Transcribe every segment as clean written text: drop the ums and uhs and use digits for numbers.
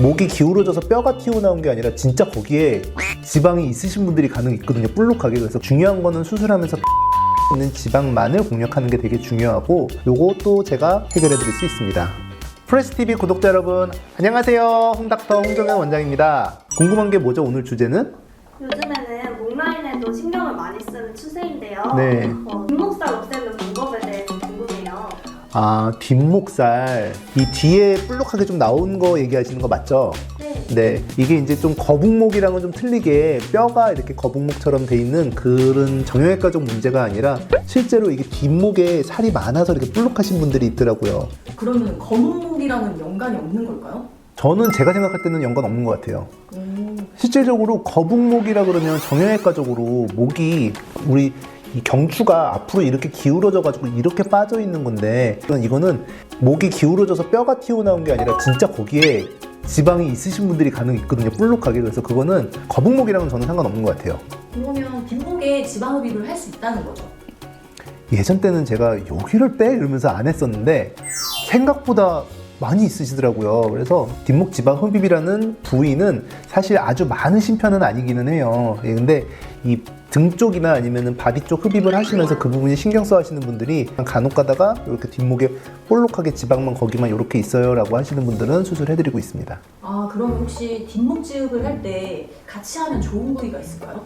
목이 기울어져서 뼈가 튀어나온 게 아니라 진짜 거기에 지방이 있으신 분들이 간혹 있거든요. 볼록하게. 그래서 중요한 거는 수술하면서 있는 지방만을 공략하는 게 되게 중요하고, 요것도 제가 해결해 드릴 수 있습니다. 프레스TV 구독자 여러분 안녕하세요. 홍닥터 홍정현 원장입니다. 궁금한 게 뭐죠? 오늘 주제는? 요즘에는 목 라인에도 신경을 많이 쓰는 추세인데요. 네. 뒷목살 없애는 방법에 대해서 궁금해요. 아, 뒷목살. 이 뒤에 볼록하게 좀 나온 거 얘기하시는 거 맞죠? 네. 네, 이게 이제 좀 거북목이랑은 좀 틀리게 뼈가 이렇게 거북목처럼 돼 있는 그런 정형외과적 문제가 아니라 실제로 이게 뒷목에 살이 많아서 이렇게 볼록하신 분들이 있더라고요. 그러면 검은목이랑은 연관이 없는 걸까요? 저는 제가 생각할 때는 연관 없는 것 같아요. 실질적으로 거북목이라 그러면 정형외과적으로 목이 우리 이 경추가 앞으로 이렇게 기울어져 가지고 이렇게 빠져 있는 건데, 이거는 목이 기울어져서 뼈가 튀어나온 게 아니라 진짜 거기에 지방이 있으신 분들이 간혹 있거든요. 볼록하게. 그래서 그거는 거북목이랑은 저는 상관없는 것 같아요. 그러면 뒷목에 지방흡입을 할 수 있다는 거죠? 예전 때는 제가 여기를 빼? 이러면서 안 했었는데 생각보다 많이 있으시더라고요. 그래서 뒷목 지방 흡입이라는 부위는 사실 아주 많으신 편은 아니기는 해요. 예, 근데 이 등 쪽이나 아니면은 바디 쪽 흡입을 하시면서 그 부분이 신경 써 하시는 분들이 간혹 가다가 이렇게 뒷목에 볼록하게 지방만 거기만 이렇게 있어요 라고 하시는 분들은 수술해드리고 있습니다. 아, 그러면 혹시 뒷목 지흡을 할 때 같이 하면 좋은 부위가 있을까요?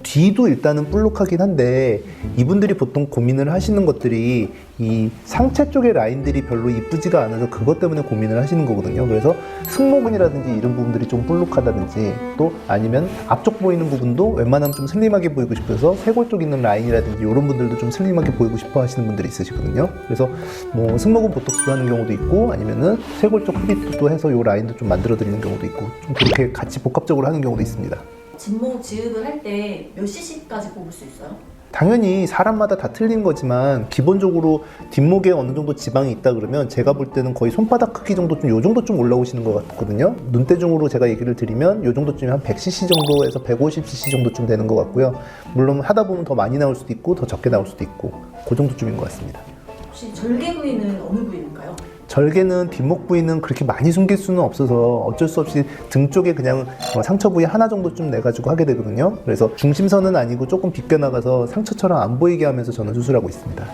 뒤도 일단은 볼록하긴 한데 이분들이 보통 고민을 하시는 것들이 이 상체 쪽의 라인들이 별로 이쁘지가 않아서 그것 때문에 고민을 하시는 거거든요. 그래서 승모근이라든지 이런 부분들이 좀 볼록하다든지, 또 아니면 앞쪽 보이는 부분도 웬만하면 좀 슬림하게 보이고 싶어서 쇄골 쪽 있는 라인이라든지 이런 분들도 좀 슬림하게 보이고 싶어 하시는 분들이 있으시거든요. 그래서 뭐 승모근 보톡스도 하는 경우도 있고, 아니면은 쇄골 쪽 흡입도 해서 이 라인도 좀 만들어 드리는 경우도 있고, 좀 그렇게 같이 복합적으로 하는 경우도 있습니다. 뒷목 지흡을 할 때 몇 cc까지 뽑을 수 있어요? 당연히 사람마다 다 틀린 거지만 기본적으로 뒷목에 어느 정도 지방이 있다 그러면 제가 볼 때는 거의 손바닥 크기 정도, 좀 요 정도 좀 올라오시는 것 같거든요. 눈대중으로 제가 얘기를 드리면 요 정도쯤이 한 100cc 정도에서 150cc 정도쯤 되는 것 같고요. 물론 하다 보면 더 많이 나올 수도 있고 더 적게 나올 수도 있고, 그 정도쯤인 것 같습니다. 혹시 절개 부위는 어느 부위인가요? 절개는 뒷목 부위는 그렇게 많이 숨길 수는 없어서 어쩔 수 없이 등 쪽에 그냥 상처 부위 하나 정도 좀 내가지고 하게 되거든요. 그래서 중심선은 아니고 조금 비껴나가서 상처처럼 안 보이게 하면서 저는 수술하고 있습니다.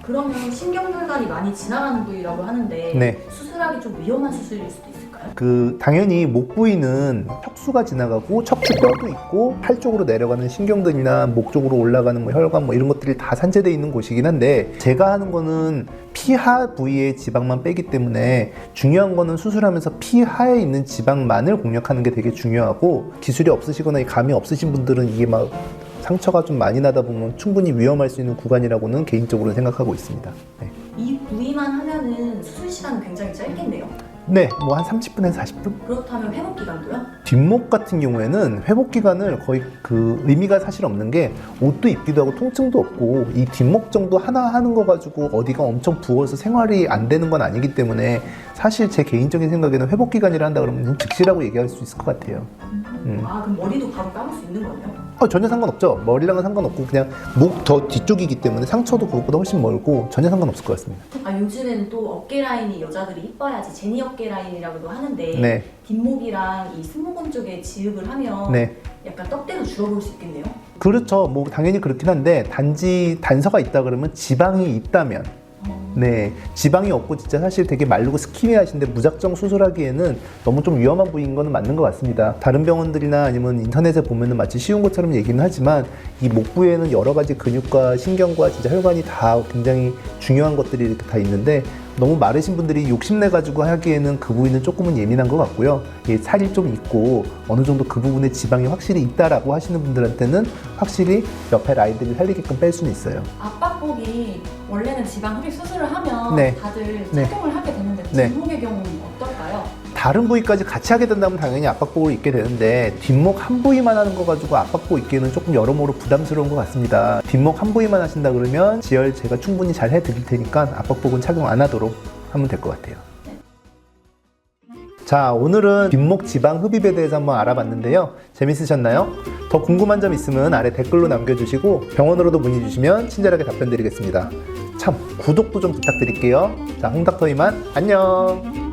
그러면 신경혈관이 많이 지나가는 부위라고 하는데 네. 수술하기 좀 위험한 수술일 수도 있을까요? 당연히 목 부위는 척수가 지나가고 척추뼈도 있고 팔 쪽으로 내려가는 신경들이나 목 쪽으로 올라가는 뭐 혈관 뭐 이런 것들이 다 산재되어 있는 곳이긴 한데, 제가 하는 거는 피하 부위의 지방만 빼기 때문에 중요한 거는 수술하면서 피하에 있는 지방만을 공략하는 게 되게 중요하고, 기술이 없으시거나 감이 없으신 분들은 이게 막 상처가 좀 많이 나다 보면 충분히 위험할 수 있는 구간이라고는 개인적으로는 생각하고 있습니다. 네. 이 부위만 하면은 수술 시간은 굉장히 짧겠네요. 네, 뭐 한 30분에서 40분? 그렇다면 회복 기간도요? 뒷목 같은 경우에는 회복 기간을 거의 그 의미가 사실 없는 게, 옷도 입기도 하고 통증도 없고 이 뒷목 정도 하나 하는 거 가지고 어디가 엄청 부어서 생활이 안 되는 건 아니기 때문에 사실 제 개인적인 생각에는 회복 기간이라 한다 그러면 즉시라고 얘기할 수 있을 것 같아요. 아, 그럼 머리도 바로 감을 수 있는 거네요? 전혀 상관없죠. 머리랑은 상관없고 그냥 목 더 뒤쪽이기 때문에 상처도 그것보다 훨씬 멀고 전혀 상관없을 것 같습니다. 아, 요즘에는 또 어깨 라인이 여자들이 이뻐야지 제니 어깨 라인이라고도 하는데, 네. 뒷목이랑 이 승모근 쪽에 지흡을 하면 네. 약간 떡대로 줄어볼 수 있겠네요? 그렇죠. 뭐 당연히 그렇긴 한데, 단지 단서가 있다 그러면 지방이 있다면, 네, 지방이 없고 진짜 사실 되게 마르고 스키니하신데 무작정 수술하기에는 너무 좀 위험한 부위인 거는 맞는 것 같습니다. 다른 병원들이나 아니면 인터넷에 보면은 마치 쉬운 것처럼 얘기는 하지만 이 목 부위에는 여러 가지 근육과 신경과 진짜 혈관이 다 굉장히 중요한 것들이 이렇게 다 있는데, 너무 마르신 분들이 욕심내가지고 하기에는 그 부위는 조금은 예민한 것 같고요. 살이 좀 있고 어느 정도 그 부분에 지방이 확실히 있다라고 하시는 분들한테는 확실히 옆에 라인들을 살리게끔 뺄 수는 있어요. 압박복이 원래는 지방 흡입 수술을 하면 네. 다들 네. 착용을 하게 되는데 네. 뒷목의 경우는 어떨까요? 다른 부위까지 같이 하게 된다면 당연히 압박복을 입게 되는데, 뒷목 한 부위만 하는 거 가지고 압박복 입기에는 조금 여러모로 부담스러운 것 같습니다. 뒷목 한 부위만 하신다 그러면 지열 제가 충분히 잘 해드릴 테니까 압박복은 착용 안 하도록 하면 될 것 같아요. 자, 오늘은 뒷목 지방 흡입에 대해서 한번 알아봤는데요. 재밌으셨나요? 더 궁금한 점 있으면 아래 댓글로 남겨주시고 병원으로도 문의 주시면 친절하게 답변 드리겠습니다. 참, 구독도 좀 부탁드릴게요. 자, 홍닥터 이만 안녕.